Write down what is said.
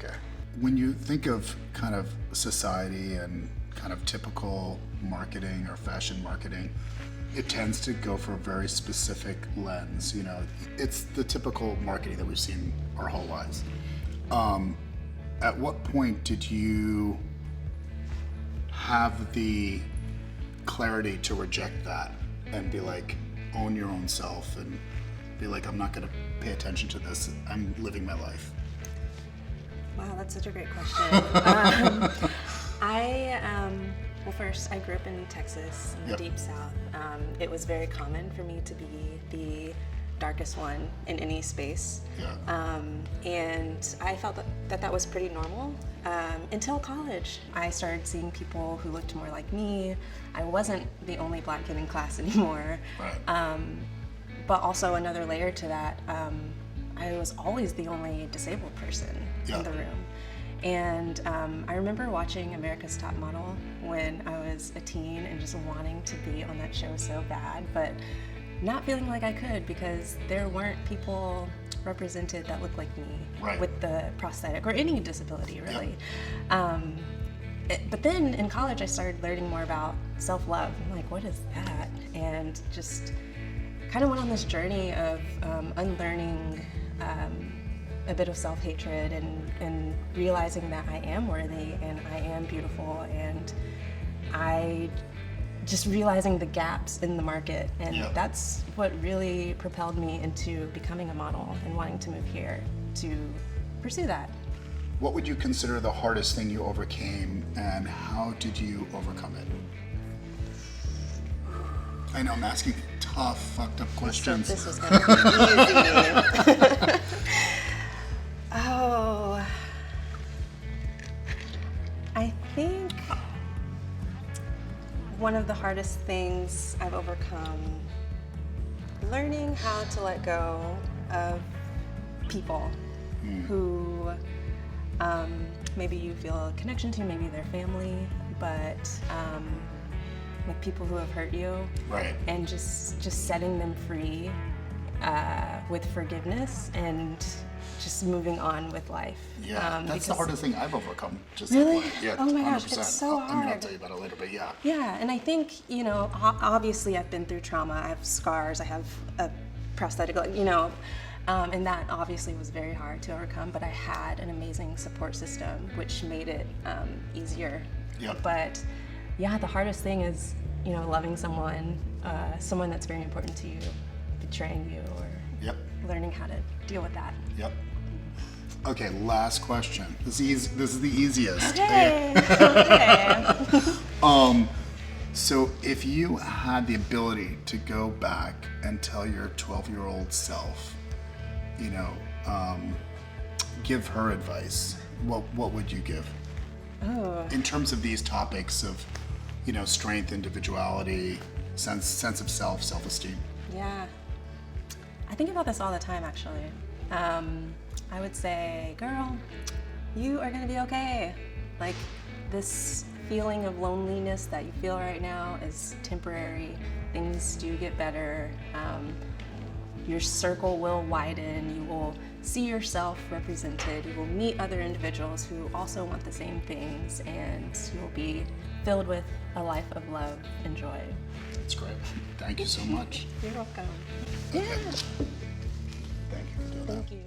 Okay. When you think of kind of society and kind of typical marketing or fashion marketing, it tends to go for a very specific lens. You know, it's the typical marketing that we've seen our whole lives. At what point did you have the clarity to reject that and be like, own your own self and be like, I'm not going to pay attention to this. I'm living my life. Wow, that's such a great question. Well, first, I grew up in Texas, in the Deep South. It was very common for me to be the darkest one in any space. Yeah. And I felt that was pretty normal until college. I started seeing people who looked more like me. I wasn't the only black kid in class anymore. Right. But also another layer to that, I was always the only disabled person in the room. And I remember watching America's Top Model when I was a teen and just wanting to be on that show so bad, but not feeling like I could because there weren't people represented that looked like me with the prosthetic or any disability, really. But then in college, I started learning more about self-love. I'm like, what is that? And just kind of went on this journey of unlearning a bit of self-hatred and realizing that I am worthy and I am beautiful, and I just realizing the gaps in the market, and that's what really propelled me into becoming a model and wanting to move here to pursue that. What would you consider the hardest thing you overcame, and how did you overcome it? I know I'm asking tough, fucked up questions. This was gonna be easy. Oh, I think one of the hardest things I've overcome, learning how to let go of people who maybe you feel a connection to, maybe they're family, but like people who have hurt you, and just setting them free with forgiveness and just moving on with life. That's the hardest thing I've overcome. Just really? Yeah, oh my 100%. gosh, it's so hard. I mean, I'll tell you about it later, but yeah. Yeah, and I think, you know, obviously I've been through trauma. I have scars. I have a prosthetic, you know, and that obviously was very hard to overcome, but I had an amazing support system, which made it easier. But yeah, the hardest thing is, you know, loving someone that's very important to you, betraying you, or learning how to deal with that. Okay, last question. This is the easiest. Okay. Okay. So if you had the ability to go back and tell your 12-year-old self, you know, give her advice, what would you give? Oh. In terms of these topics of, you know, strength, individuality, sense of self, self-esteem. Yeah. I think about this all the time, actually. I would say, girl, you are gonna be okay. Like, this feeling of loneliness that you feel right now is temporary. Things do get better. Your circle will widen. You will see yourself represented. You will meet other individuals who also want the same things, and you will be filled with a life of love and joy. That's great. Thank you so much. You're welcome. Okay. Thank you for doing that. Thank you.